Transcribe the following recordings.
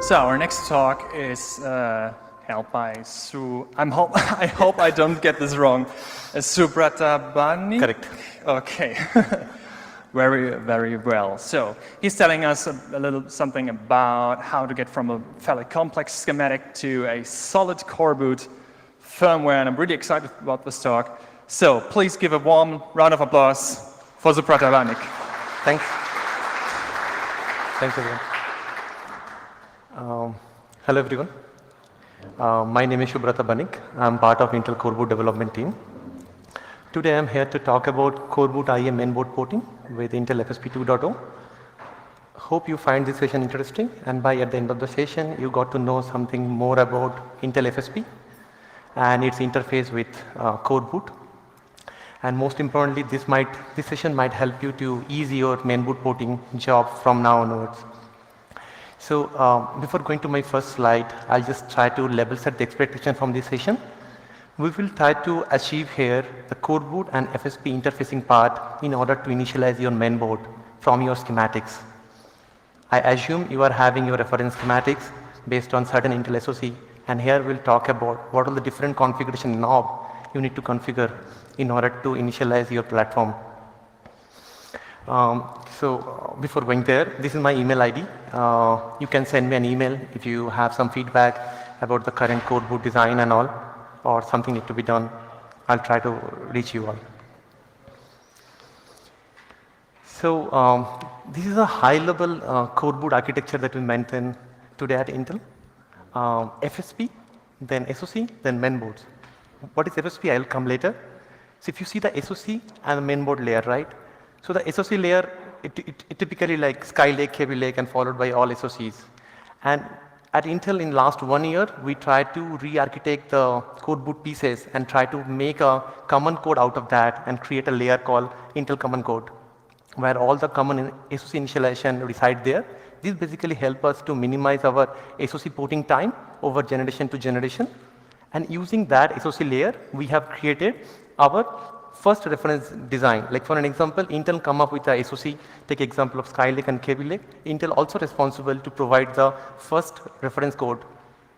So our next talk is held by I hope I don't get this wrong. Subrata Banik? Correct. Okay. Very, very well. So he's telling us a little something about how to get from a fairly complex schematic to a solid Coreboot firmware, and I'm really excited about this talk. So please give a warm round of applause for Subrata Banik. Thanks. Thanks, everyone. Hello, everyone. My name is Subrata Banik. I'm part of Intel Coreboot development team. Today, I'm here to talk about Coreboot IM mainboard porting with Intel FSP 2.0. Hope you find this session interesting, and by at the end of the session, you got to know something more about Intel FSP and its interface with Coreboot. And most importantly, this session might help you to ease your mainboard porting job from now onwards. So before going to my first slide, I'll just try to level set the expectation from this session. We will try to achieve here the Coreboot and FSP interfacing part in order to initialize your mainboard from your schematics. I assume you are having your reference schematics based on certain Intel SoC, and here we'll talk about what are the different configuration knobs you need to configure in order to initialize your platform. So before going there, this is my email ID. You can send me an email if you have some feedback about the current Coreboot design and all, or something need to be done. I'll try to reach you all. So this is a high-level Coreboot architecture that we maintain today at Intel. FSP, then SoC, then mainboards. What is FSP? I'll come later. So if you see the SoC and the mainboard layer, right? So the SoC layer, it typically like Skylake, Kaby Lake, and followed by all SoCs. And at Intel in last 1 year, we tried to re-architect the Coreboot pieces and try to make a common code out of that and create a layer called Intel Common Code, where all the common SoC initialization reside there. This basically helps us to minimize our SoC porting time over generation to generation. And using that SoC layer, we have created our first reference design. Like for an example, Intel come up with a SoC, take example of Skylake and Kaby Lake. Intel also responsible to provide the first reference code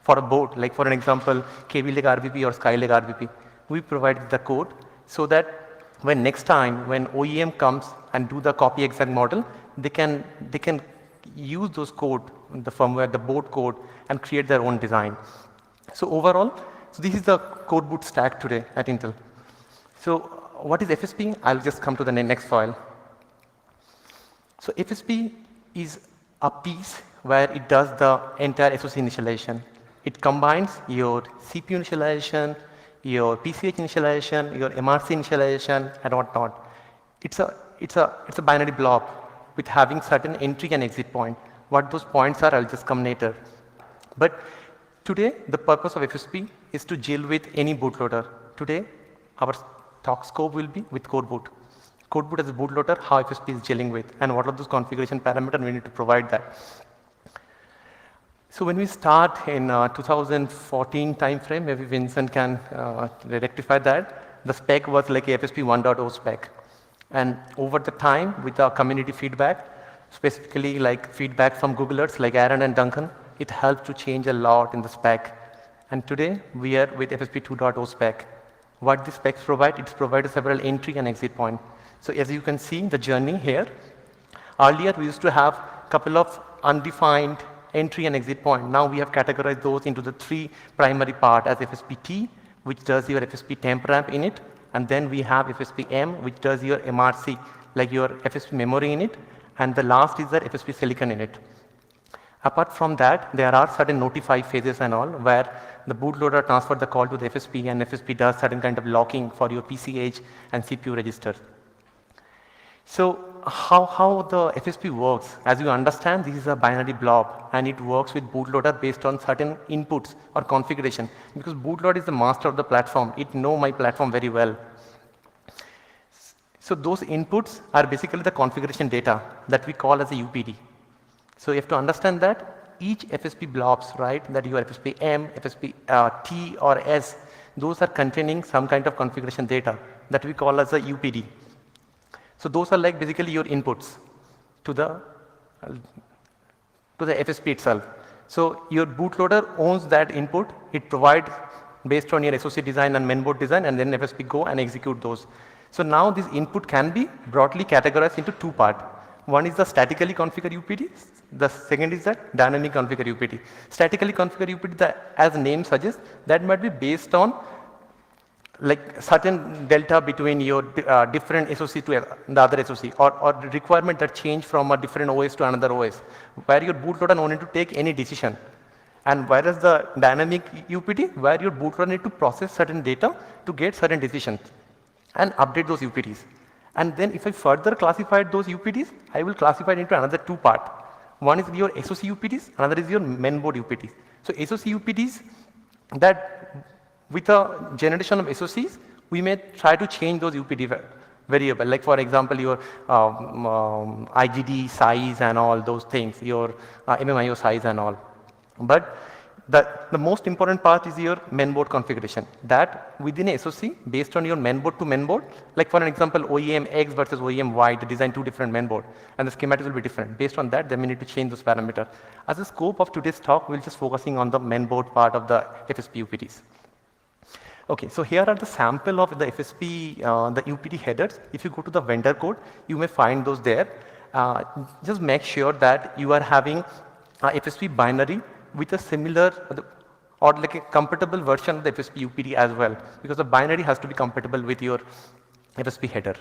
for a board, like for an example, Kaby Lake RBP or Skylake RBP. We provide the code so that when next time when OEM comes and do the copy exact model, they can use those code, the firmware, the board code, and create their own design. So overall, so this is the Coreboot stack today at Intel. So what is FSP? I'll just come to the next file. So FSP is a piece where it does the entire SoC initialization. It combines your CPU initialization, your PCH initialization, your MRC initialization, and whatnot. It's a binary blob with having certain entry and exit point. What those points are, I'll just come later. But today, the purpose of FSP is to deal with any bootloader. Today, our talk scope will be with Coreboot. Coreboot as a bootloader, how FSP is dealing with, and what are those configuration parameters we need to provide that. So when we start in 2014 timeframe, maybe Vincent can rectify that, the spec was like a FSP 1.0 spec. And over the time, with our community feedback, specifically like feedback from Googlers like Aaron and Duncan, it helped to change a lot in the spec. And today, we are with FSP 2.0 spec. What the specs provide, it's provided several entry and exit points. So as you can see the journey here, earlier we used to have a couple of undefined entry and exit points. Now we have categorized those into the 3 primary parts as FSP-T, which does your FSP temp ramp in it, and then we have FSP-M, which does your MRC, like your FSP memory in it, and the last is the FSP silicon in it. Apart from that, there are certain notify phases and all where the bootloader transfers the call to the FSP and FSP does certain kind of locking for your PCH and CPU registers. So how the FSP works, as you understand, this is a binary blob and it works with bootloader based on certain inputs or configuration, because bootloader is the master of the platform. It knows my platform very well. So those inputs are basically the configuration data that we call as a UPD. So you have to understand that each FSP blobs, right, that your FSP M, FSP T or S, those are containing some kind of configuration data that we call as a UPD. So those are like basically your inputs to the FSP itself. So your bootloader owns that input. It provides based on your SoC design and mainboard design, and then FSP go and execute those. So now this input can be broadly categorized into two parts. One is the statically configured UPD. The second is the dynamic configured UPD. Statically configured UPD, as the name suggests, that might be based on like certain delta between your different SoC to the other SoC, or the requirement that change from a different OS to another OS, where your bootloader no need to take any decision. And whereas the dynamic UPD, where your bootloader need to process certain data to get certain decisions and update those UPDs. And then if I further classified those UPDs, I will classify it into another two parts. One is your SoC UPDs, another is your mainboard UPDs. So SoC UPDs, that with a generation of SoCs, we may try to change those UPD variable. Like for example, your IGD size and all those things, your MMIO size and all. But the most important part is your mainboard configuration. That within a SoC, based on your mainboard to mainboard, like for an example, OEM X versus OEM Y, they design two different mainboard, and the schematics will be different. Based on that, then we need to change those parameters. As the scope of today's talk, we'll just focusing on the mainboard part of the FSP UPDs. Okay, so here are the sample of the FSP, the UPD headers. If you go to the vendor code, you may find those there. Just make sure that you are having FSP binary with a similar or like a compatible version of the FSP UPD as well, because the binary has to be compatible with your FSP header.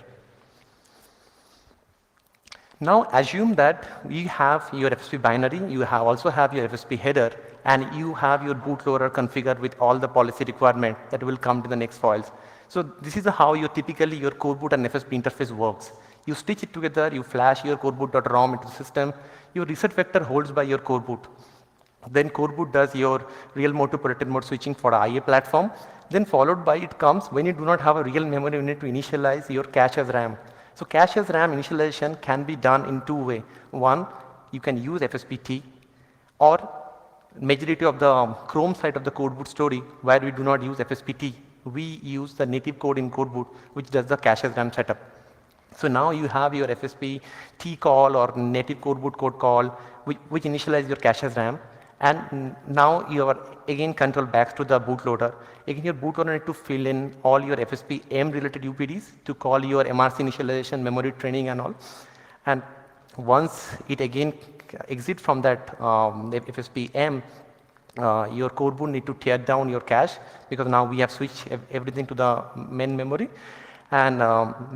Now assume that you have your FSP binary, you also have your FSP header, and you have your bootloader configured with all the policy requirement that will come to the next files. So this is how typically your Coreboot and FSP interface works. You stitch it together, you flash your coreboot.rom into the system, your reset vector holds by your Coreboot. Then Coreboot does your real mode to protected mode switching for the IA platform. Then followed by it comes when you do not have a real memory, you need to initialize your cache as RAM. So cache as RAM initialization can be done in two ways. One, you can use FSP-T, or majority of the Chrome side of the Coreboot story where we do not use FSP-T. We use the native code in Coreboot which does the cache as RAM setup. So now you have your FSP-T call or native Coreboot code call which initialize your cache as RAM. And now you are again control back to the bootloader. Again, your bootloader need to fill in all your FSP-M related UPDs to call your MRC initialization, memory training and all. And once it again exit from that FSP-M, your Coreboot need to tear down your cache, because now we have switched everything to the main memory. And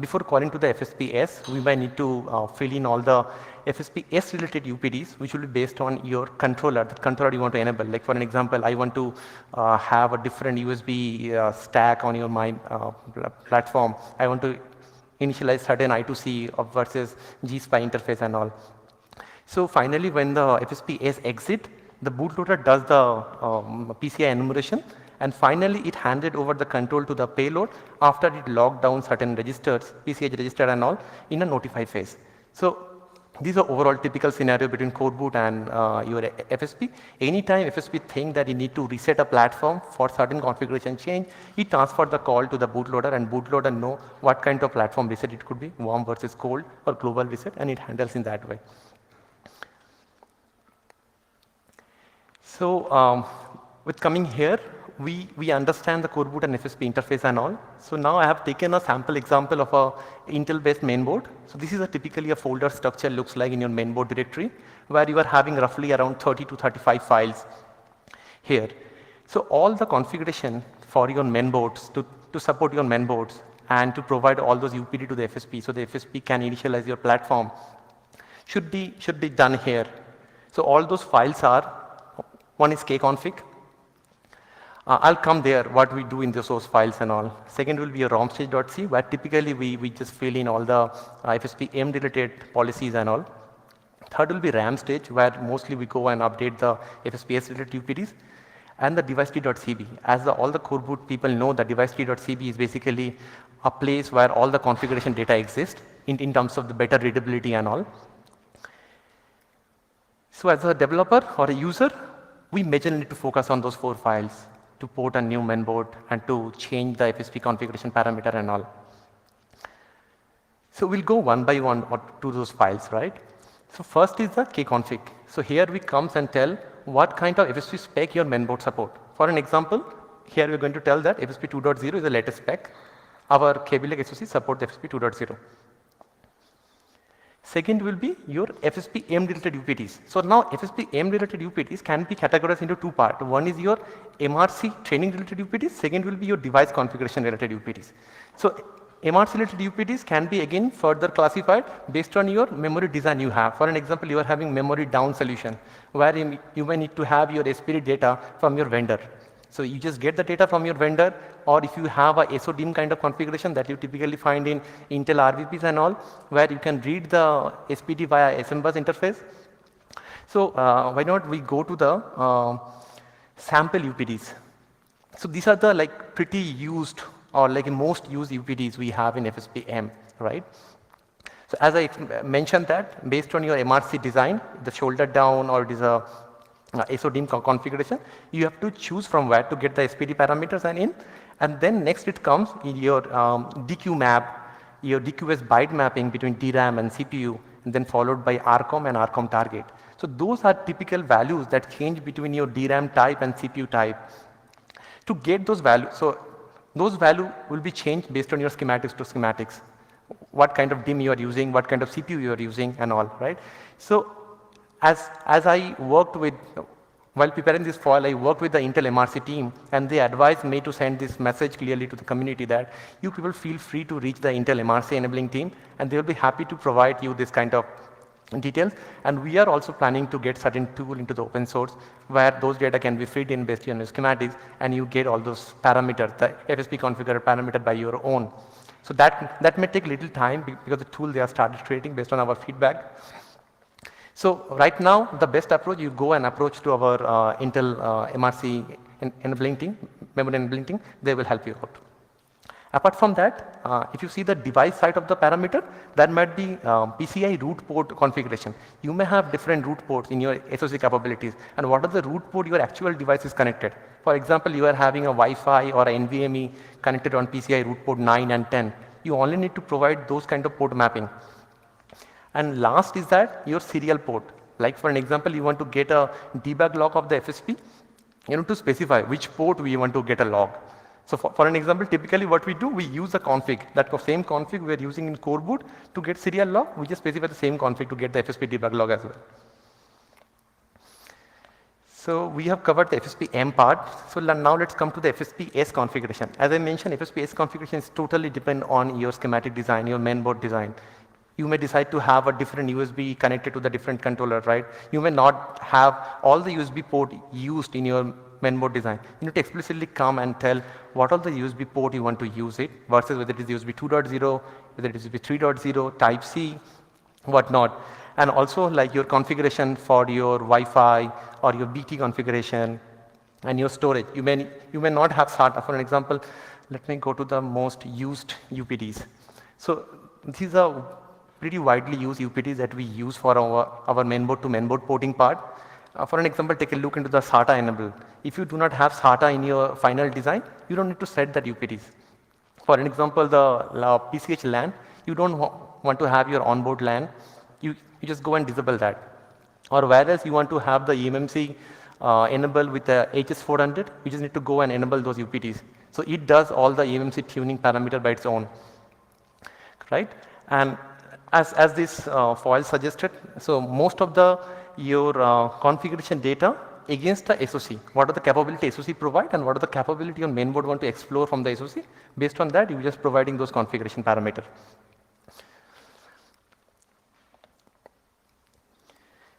before calling to the FSP-S, we might need to fill in all the FSP-S related UPDs, which will be based on your controller, the controller you want to enable. Like for an example, I want to have a different USB stack on my platform. I want to initialize certain I2C versus GSPI interface and all. So finally, when the FSP-S exit, the bootloader does the PCI enumeration, and finally it handed over the control to the payload after it locked down certain registers, PCI register and all, in a notify phase. So these are overall typical scenario between Coreboot and your FSP. Anytime FSP think that you need to reset a platform for certain configuration change, it transfers the call to the bootloader, and bootloader know what kind of platform reset it could be, warm versus cold or global reset, and it handles in that way. So with coming here, we understand the Coreboot and FSP interface and all. So now I have taken a sample example of a Intel-based mainboard. So this is typically a folder structure looks like in your mainboard directory, where you are having roughly around 30 to 35 files here. So all the configuration for your mainboards to support your mainboards and to provide all those UPD to the FSP, so the FSP can initialize your platform, should be done here. So all those files are, one is kconfig. I'll come there, what we do in the source files and all. Second will be a romstage.c, where typically we just fill in all the FSP-M related policies and all. Third will be RAM stage, where mostly we go and update the FSP-S related UPDs. And the device.cb. As all the Coreboot people know, the device.cb is basically a place where all the configuration data exists in terms of the better readability and all. So as a developer or a user, we majorly need to focus on those 4 files to port a new mainboard and to change the FSP configuration parameter and all. So we'll go one by one to those files, right? So first is the kconfig. So here we comes and tell what kind of FSP spec your mainboard support. For an example, here we're going to tell that FSP 2.0 is the latest spec. Our Kaby Lake SoC supports FSP 2.0. Second will be your FSP M related UPTs. So now FSP M related UPTs can be categorized into two parts. One is your MRC training related UPTs. Second will be your device configuration related UPTs. So MRC related UPTs can be again further classified based on your memory design you have. For an example, you are having memory down solution where you may need to have your SPD data from your vendor. So you just get the data from your vendor, or if you have a SODIMM kind of configuration that you typically find in Intel RVPs and all, where you can read the SPD via SMBus interface. So why not we go to the sample UPTs. So these are the like pretty used or like most used UPTs we have in FSP-M, right? So as I mentioned that based on your MRC design, the shoulder down or it is a SODIMM configuration, you have to choose from where to get the SPD parameters and then next it comes in your DQ map, your DQS byte mapping between DRAM and CPU, and then followed by RCOM and RCOM target. So those are typical values that change between your DRAM type and CPU type. To get those values, so those values will be changed based on your schematics to schematics. What kind of DIMM you are using, what kind of CPU you are using and all, right? So as I worked with, while preparing this file, I worked with the Intel MRC team and they advised me to send this message clearly to the community that you people feel free to reach the Intel MRC enabling team and they will be happy to provide you this kind of details. And we are also planning to get certain tool into the open source where those data can be fed in based on your schematics and you get all those parameters, the FSP configured parameter by your own. So that may take little time because the tool they have started creating based on our feedback. So right now, the best approach, you go and approach to our Intel MRC enabling team, memory enabling team, they will help you out. Apart from that, if you see the device side of the parameter, that might be PCI root port configuration. You may have different root ports in your SoC capabilities, and what are the root port your actual device is connected. For example, you are having a Wi-Fi or a NVMe connected on PCI root port 9 and 10. You only need to provide those kind of port mapping. And last is that your serial port. Like for an example, you want to get a debug log of the FSP, you need to specify which port we want to get a log. So for an example, typically what we do, we use a config. That same config we are using in Coreboot to get serial log, we just specify the same config to get the FSP debug log as well. So we have covered the FSP-M part. So now let's come to the FSP-S configuration. As I mentioned, FSP-S configuration is totally dependent on your schematic design, your mainboard design. You may decide to have a different USB connected to the different controller, right? You may not have all the USB port used in your mainboard design. You need to explicitly come and tell what are the USB port you want to use it versus whether it is USB 2.0, whether it is USB 3.0, Type C, whatnot. And also like your configuration for your Wi-Fi or your BT configuration and your storage. You may not have SATA. For an example, let me go to the most used UPTs. So these are pretty widely used UPTs that we use for our mainboard to mainboard porting part. For an example, take a look into the SATA enable. If you do not have SATA in your final design, you don't need to set that UPTs. For an example, the PCH LAN, you don't want to have your onboard LAN, you just go and disable that. Or whereas you want to have the eMMC enable with the HS400, you just need to go and enable those UPTs. So it does all the eMMC tuning parameter by its own, right? And as this foil suggested, so most of your configuration data against the SoC. What are the capability SoC provide and what are the capability on mainboard want to explore from the SoC? Based on that, you're just providing those configuration parameters.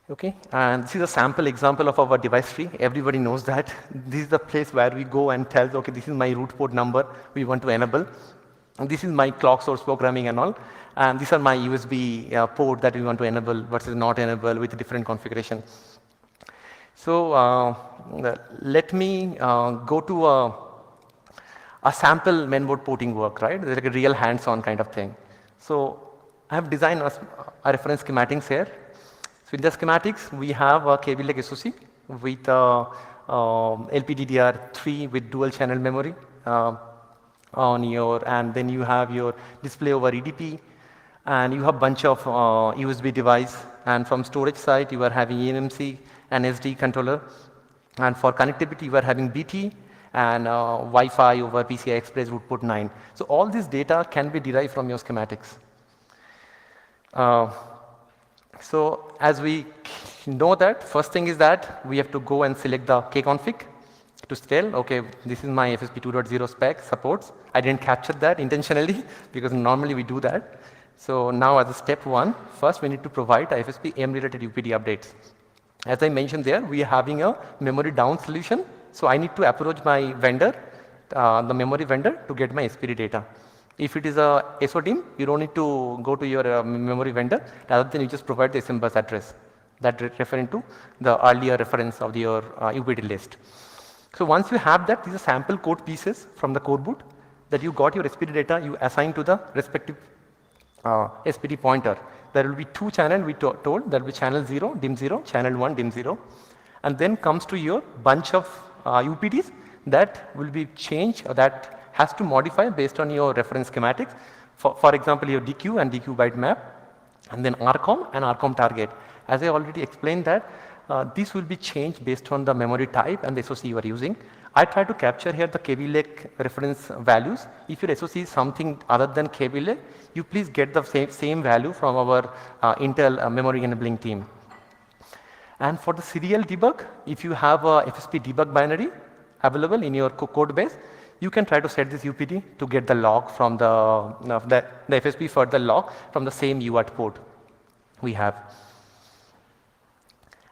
Okay, and this is a sample example of our device tree. Everybody knows that. This is the place where we go and tell, okay, this is my root port number we want to enable. And this is my clock source programming and all. And these are my USB port that we want to enable versus not enable with different configuration. So let me go to a sample mainboard porting work, right? It's like a real hands-on kind of thing. So I have designed a reference schematics here. So in the schematics, we have a Kaby Lake SoC with LPDDR3 with dual channel memory on your, and then you have your display over EDP, and you have bunch of USB device, and from storage side you are having eMMC and SD controller. And for connectivity, you are having BT and Wi-Fi over PCI Express would put 9. So all this data can be derived from your schematics. So as we know that, first thing is that we have to go and select the kconfig to tell, okay, this is my FSP 2.0 spec supports. I didn't capture that intentionally because normally we do that. So now as a step one, first we need to provide FSP M-related UPD updates. As I mentioned there, we are having a memory down solution. So I need to approach my vendor, the memory vendor, to get my SPD data. If it is a SODIMM, you don't need to go to your memory vendor. Rather than you just provide the SMBus address that referring to the earlier reference of your UPD list. So once you have that, these are sample code pieces from the Coreboot that you got your SPD data, you assign to the respective SPD pointer. There will be two channels we told. There will be channel 0, DIMM 0, channel 1, DIMM 0. And then comes to your bunch of UPDs that will be changed or that has to modify based on your reference schematics. For example, your DQ and DQ byte map, and then RCOM and RCOM target. As I already explained that, this will be changed based on the memory type and the SOC you are using. I try to capture here the KVLAC reference values. If your SOC is something other than KVLAC, you please get the same value from our Intel memory enabling team. And for the serial debug, if you have a FSP debug binary available in your code base, you can try to set this UPD to get the log from the FSP for the log from the same UART port we have.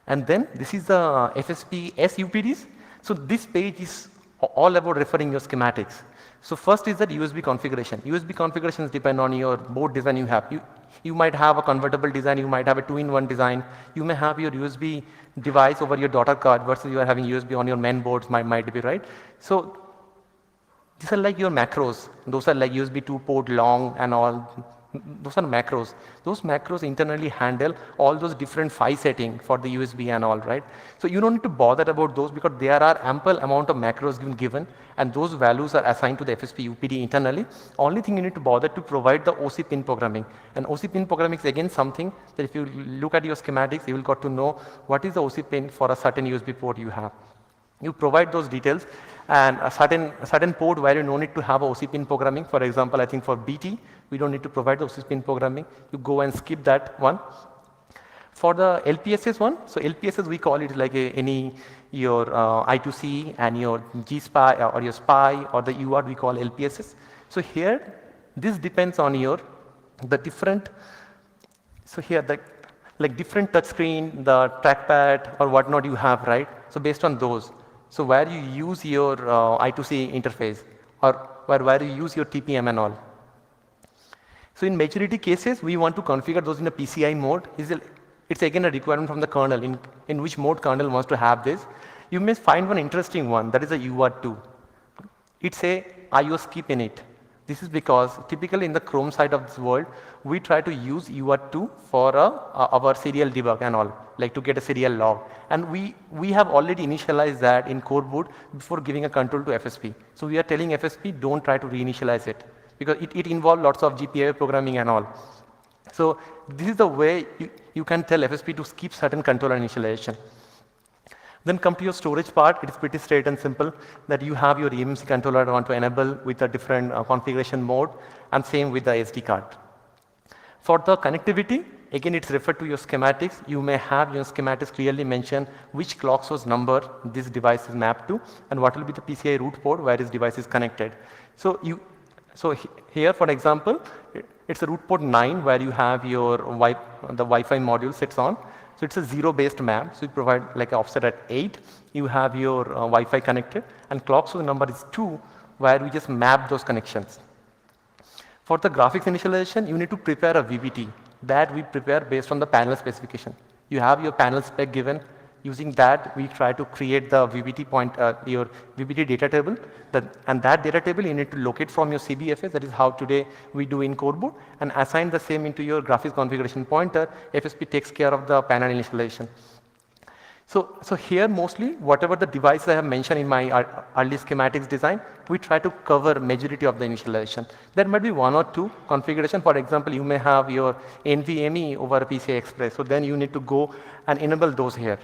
And then this is the FSP S UPDs. So this page is all about referring your schematics. So first is that USB configuration. USB configurations depend on your board design you have. You might have a convertible design, you might have a 2-in-1 design, you may have your USB device over your daughter card versus you are having USB on your main boards, might be right. So these are like your macros. Those are like USB 2 port long and all. Those are macros. Those macros internally handle all those different PHY settings for the USB and all, right? So you don't need to bother about those because there are ample amount of macros given and those values are assigned to the FSP UPD internally. Only thing you need to bother to provide the OC pin programming. And OC pin programming is again something that if you look at your schematics, you will got to know what is the OC pin for a certain USB port you have. You provide those details and a certain port where you don't need to have a OC pin programming. For example, I think for BT, we don't need to provide the OC pin programming. You go and skip that one. For the LPSS one, so LPSS we call it like your I2C and your GSPI or your SPI or the UART we call LPSS. So here, this depends on the different, so here like different touchscreen, the trackpad or whatnot you have, right? So based on those. So where you use your I2C interface or where you use your TPM and all. So in majority cases, we want to configure those in a PCI mode. It's again a requirement from the kernel in which mode kernel wants to have this. You may find one interesting one, that is a UART2. It's a IO skip init. This is because typically in the Chrome side of this world, we try to use UART2 for our serial debug and all, like to get a serial log. And we have already initialized that in Coreboot before giving a control to FSP. So we are telling FSP, don't try to reinitialize it because it involves lots of GPIO programming and all. So this is the way you can tell FSP to skip certain control initialization. Then come to your storage part. It is pretty straight and simple that you have your eMMC controller want to enable with a different configuration mode and same with the SD card. For the connectivity, again it's referred to your schematics. You may have your schematics clearly mention which clock source number this device is mapped to and what will be the PCI root port where this device is connected. So here for example, it's a root port 9 where you have your the Wi-Fi module sits on. So it's a 0-based map. So you provide like an offset at 8. You have your Wi-Fi connected and clock source number is 2 where we just map those connections. For the graphics initialization, you need to prepare a VBT that we prepare based on the panel specification. You have your panel spec given. Using that, we try to create the VBT your VBT data table. And that data table you need to locate from your CBFS. That is how today we do in Coreboot and assign the same into your graphics configuration pointer. FSP takes care of the panel initialization. So here mostly whatever the device I have mentioned in my early schematics design, we try to cover majority of the initialization. There might be one or two configuration. For example, you may have your NVMe over PCI Express. So then you need to go and enable those here.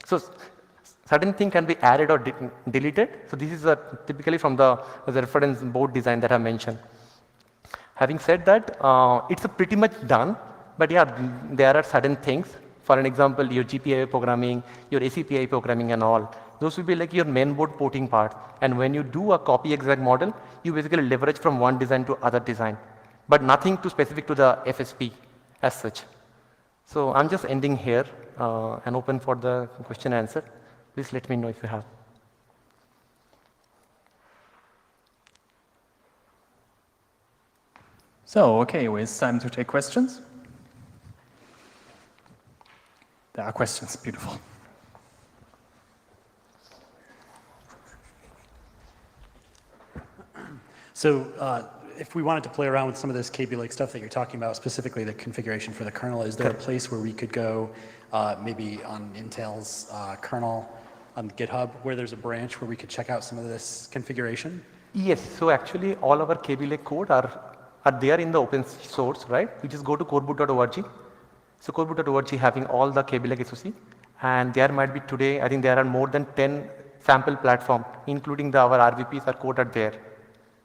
So certain thing can be added or deleted. So this is typically from the reference board design that I mentioned. Having said that, it's pretty much done, but yeah, there are certain things. For an example, your GPIO programming, your ACPI programming and all, those will be like your mainboard porting part. And when you do a copy exact model, you basically leverage from one design to other design, but nothing too specific to the FSP as such. So I'm just ending here and open for the question and answer. Please let me know if you have. So, okay, it's time to take questions. There are questions, beautiful. So if we wanted to play around with some of this KB Lake stuff that you're talking about, specifically the configuration for the kernel, is there a place where we could go maybe on Intel's kernel on GitHub where there's a branch where we could check out some of this configuration? Yes, so actually all our KB Lake code are there in the open source, right? You just go to coreboot.org. So coreboot.org having all the KB Lake SoC, and there might be today, I think there are more than 10 sample platform, including our RVPs are coded there.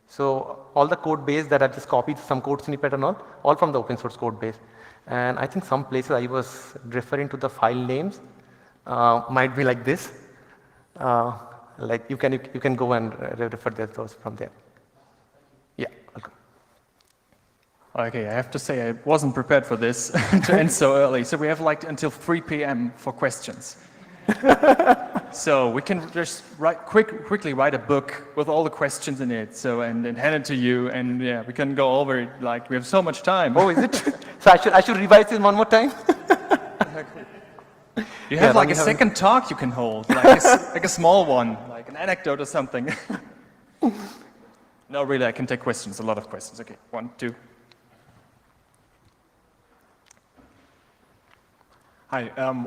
So all the code base that I just copied, some code snippet and all from the open source code base. And I think some places I was referring to the file names might be like this. Like you can go and refer those from there. Yeah, welcome. Okay, I have to say I wasn't prepared for this to end so early. So we have like until 3 p.m. for questions. So we can just quickly write a book with all the questions in it. So and hand it to you, and yeah, we can go over it. Like we have so much time. Oh, is it? So I should revise it one more time. You have like a second talk you can hold, like a small one, like an anecdote or something. No, really, I can take questions. A lot of questions. Okay, 1, 2. Hi,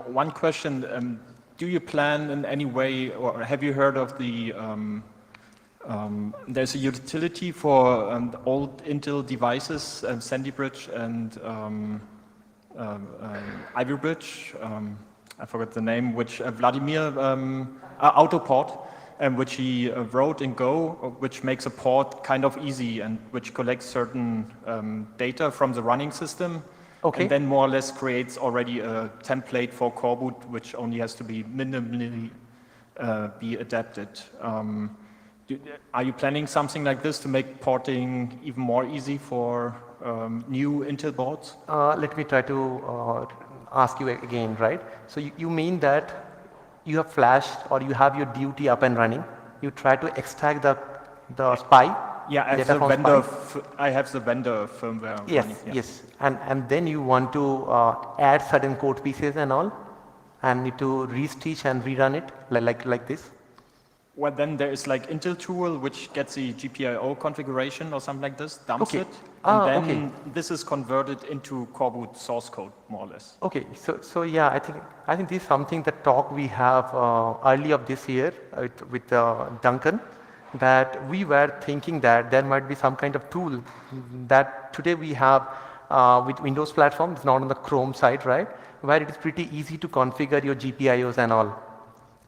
one question. Do you plan in any way, or have you heard of the, there's a utility for old Intel devices, Sandy Bridge and Ivy Bridge, I forgot the name, which Vladimir, Autoport, which he wrote in Go, which makes a port kind of easy and which collects certain data from the running system. Okay. And then more or less creates already a template for Coreboot, which only has to be minimally be adapted. Are you planning something like this to make porting even more easy for new Intel boards? Let me try to ask you again, right? So you mean that you have flashed or you have your duty up and running, you try to extract the SPI? Yeah, I have the vendor firmware. Yes, running, yeah. yes. And then you want to add certain code pieces and all, and need to re-stitch and rerun it like this? Well, then there is like Intel tool, which gets the GPIO configuration or something like this, dumps it, and then this is converted into Coreboot source code, more or less. Okay, so yeah, I think this is something that talk we have early of this year with Duncan, that we were thinking that there might be some kind of tool that today we have with Windows platform. It's not on the Chrome side, right? Where it is pretty easy to configure your GPIOs and all,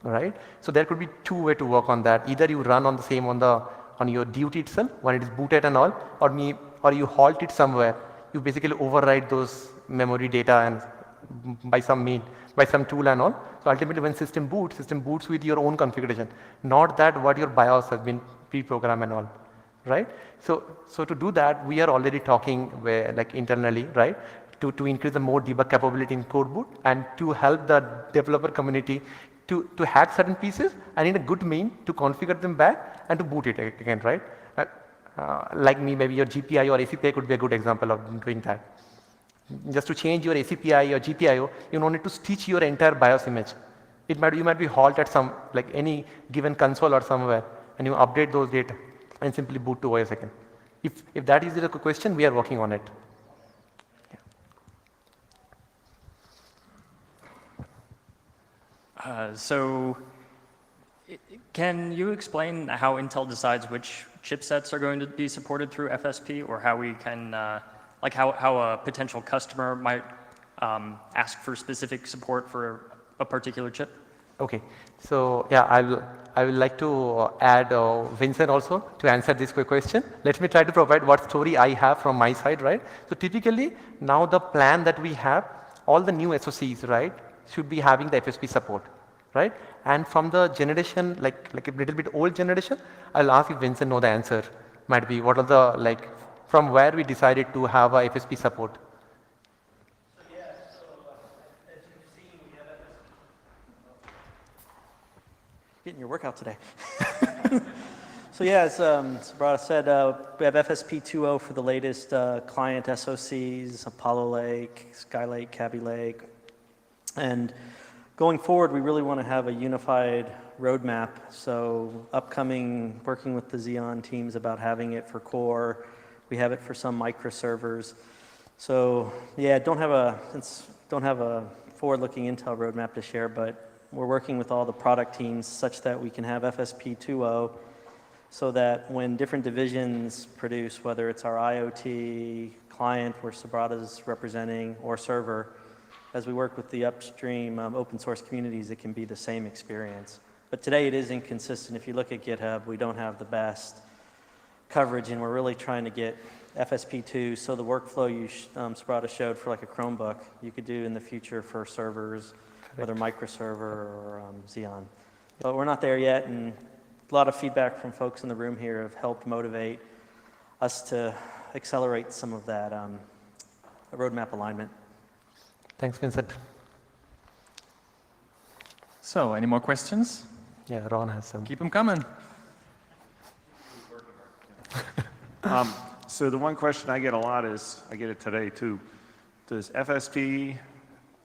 right? So there could be two ways to work on that. Either you run on the same on your duty itself when it is booted and all, or you halt it somewhere. You basically override those memory data and by some tool and all. So ultimately when system boots with your own configuration, not that what your BIOS has been pre-programmed and all, right? So to do that, we are already talking like internally, right? To increase the more debug capability in Coreboot and to help the developer community to hack certain pieces and in a good mean to configure them back and to boot it again, right? Like maybe your GPI or ACPI could be a good example of doing that. Just to change your ACPI or GPIO, you don't need to stitch your entire BIOS image. You might be halt at some, like any given console or somewhere, and you update those data and simply boot to OS again. If that is the question, we are working on it. So can you explain how Intel decides which chipsets are going to be supported through FSP, or how we can, like how a potential customer might ask for specific support for a particular chip? Okay, so yeah, I would like to add Vincent also to answer this quick question. Let me try to provide what story I have from my side, right? So typically, now the plan that we have, all the new SoCs, right, should be having the FSP support, right? And from the generation, like a little bit old generation, I'll ask if Vincent know the answer. Might be what are the from where we decided to have a FSP support. Getting your workout today. So yeah, as Subrata said, we have FSP 2.0 for the latest client SoCs, Apollo Lake, Skylake, Kaby Lake. And going forward, we really want to have a unified roadmap. So upcoming, working with the Xeon teams about having it for core. We have it for some microservers. So yeah, don't have a forward-looking Intel roadmap to share, but we're working with all the product teams such that we can have FSP 2.0 so that when different divisions produce, whether it's our IoT client where Subrata's representing or server, as we work with the upstream open source communities, it can be the same experience. But today it is inconsistent. If you look at GitHub, we don't have the best coverage, and we're really trying to get FSP2, so the workflow Subrata showed for like a Chromebook, you could do in the future for servers, whether microserver or Xeon. But we're not there yet, and a lot of feedback from folks in the room here have helped motivate us to accelerate some of that roadmap alignment. Thanks, Vincent. So, any more questions? Yeah, Ron has some. Keep them coming. So the one question I get a lot is, I get it today too, does FSP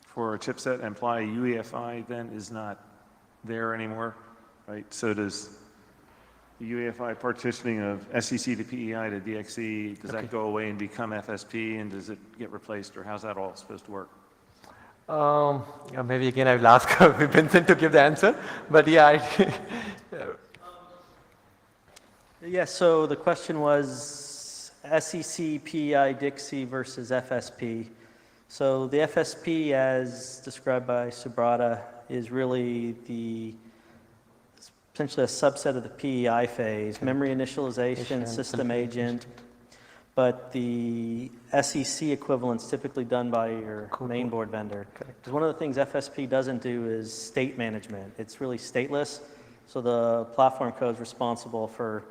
for a chipset imply UEFI then is not there anymore, right? So does the UEFI partitioning of SEC to PEI to DXE, does that go away and become FSP, and does it get replaced, or how's that all supposed to work? Yeah, maybe again I will ask Vincent to give the answer, but yeah. Yeah, so the question was SEC, PEI, DXE versus FSP. So the FSP, as described by Subrata, is really essentially a subset of the PEI phase, memory initialization, system agent, but the SEC equivalent's typically done by your mainboard vendor. Because one of the things FSP doesn't do is state management. It's really stateless, so the platform code is responsible for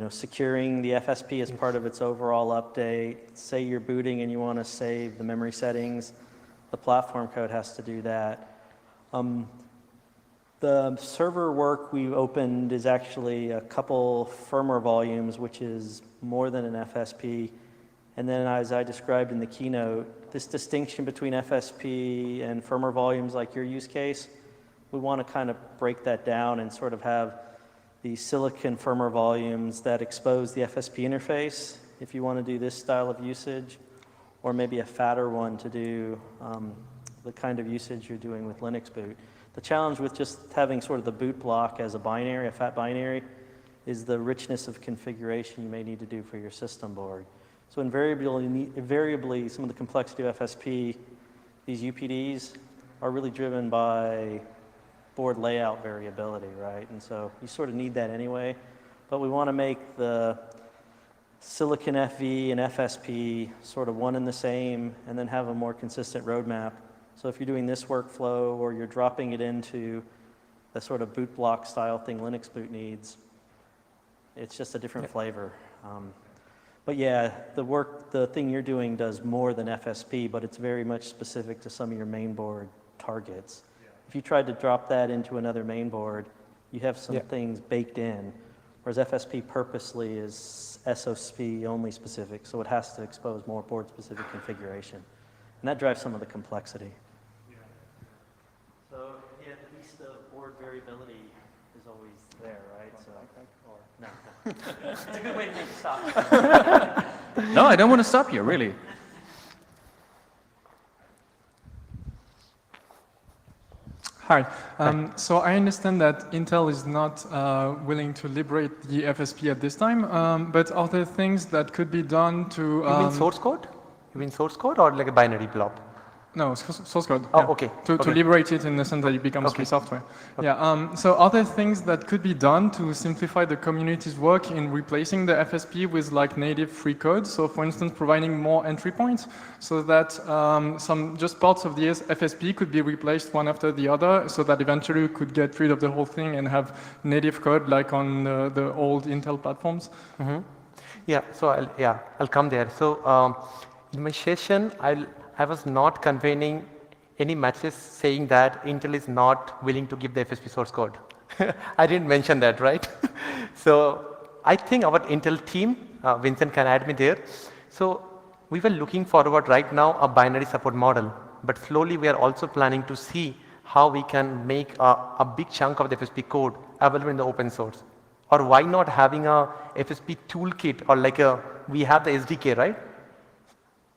securing the FSP as part of its overall update. Say you're booting and you want to save the memory settings, the platform code has to do that. The server work we opened is actually a couple firmware volumes, which is more than an FSP. And then as I described in the keynote, this distinction between FSP and firmware volumes like your use case, we want to kind of break that down and sort of have the silicon firmware volumes that expose the FSP interface if you want to do this style of usage, or maybe a fatter one to do the kind of usage you're doing with Linux boot. The challenge with just having sort of the boot block as a binary, a fat binary, is the richness of configuration you may need to do for your system board. So invariably some of the complexity of FSP, these UPDs are really driven by board layout variability, right? And so you sort of need that anyway, but we want to make the silicon FV and FSP sort of one and the same, and then have a more consistent roadmap. So if you're doing this workflow or you're dropping it into the sort of boot block style thing Linux boot needs, it's just a different flavor. But yeah, the thing you're doing does more than FSP, but it's very much specific to some of your mainboard targets. If you tried to drop that into another mainboard, you have some things baked in, whereas FSP purposely is SoC only specific, so it has to expose more board specific configuration. And that drives some of the complexity. So yeah, at least the board variability is always there, right? So, or no. It's a good way to make it stop. No, I don't want to stop you, really. Hi. So I understand that Intel is not willing to liberate the FSP at this time, but are there things that could be done to... You mean source code? You mean source code or like a binary blob? No, source code. Oh, yeah. okay. To Okay. liberate it in the sense that it becomes Okay. free software. Yeah. So other things that could be done to simplify the community's work in replacing the FSP with like native free code. So for instance, providing more entry points so that some just parts of the FSP could be replaced one after the other, so that eventually we could get rid of the whole thing and have native code like on the old Intel platforms. Yeah, so I'll come there. So in my session, I was not conveying any messages saying that Intel is not willing to give the FSP source code. I didn't mention that, right? So I think our Intel team, Vincent can add me there. So we were looking forward right now a binary support model, but slowly we are also planning to see how we can make a big chunk of the FSP code available in the open source. Or why not having a FSP toolkit, or like we have the SDK, right?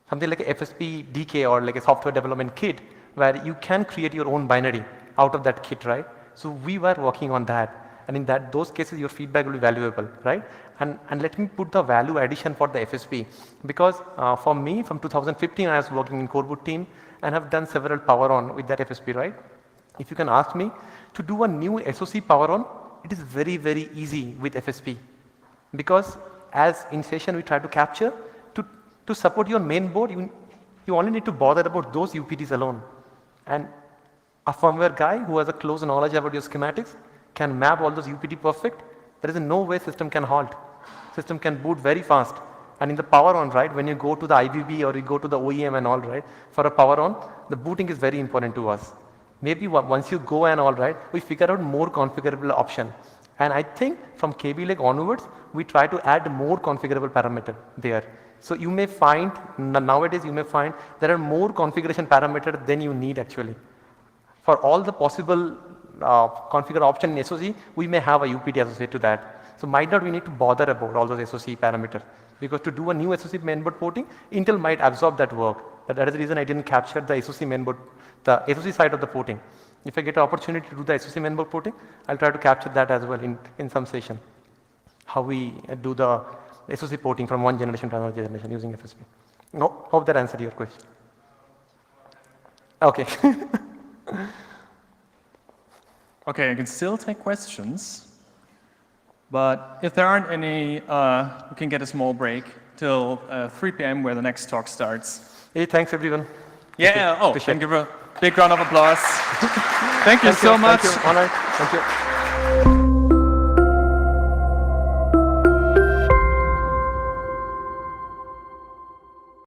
Something like a FSP DK or like a software development kit where you can create your own binary out of that kit, right? So we were working on that, and in those cases your feedback will be valuable, right? And let me put the value addition for the FSP, because for me from 2015 I was working in Coreboot team and have done several power on with that FSP, right? If you can ask me to do a new SOC power on, it is very, very easy with FSP, because as in session we try to capture, to support your main board, you only need to bother about those UPTs alone. And a firmware guy who has a close knowledge about your schematics can map all those UPT perfect. There is no way system can halt. System can boot very fast. And in the power on, right, when you go to the IBB or you go to the OEM and all, right, for a power on, the booting is very important to us. Maybe once you go and all, right, we figure out more configurable option. And I think from KB Lake onwards, we try to add more configurable parameter there. So you may find, nowadays you may find there are more configuration parameters than you need actually. For all the possible configure option in SOC, we may have a UPT associated to that. So might not we need to bother about all those SOC parameters, because to do a new SOC mainboard porting, Intel might absorb that work. That is the reason I didn't capture the SOC mainboard, the SOC side of the porting. If I get an opportunity to do the SOC mainboard porting, I'll try to capture that as well in some session. How we do the SOC porting from one generation to another generation using FSP. No, hope that answered your question. Okay. Okay, I can still take questions, but if there aren't any, we can get a small break till 3 p.m. where the next talk starts. Hey, thanks everyone. Yeah, oh, Appreciate and give a big round of applause. Thank you so much. Thank you. All right. Thank you.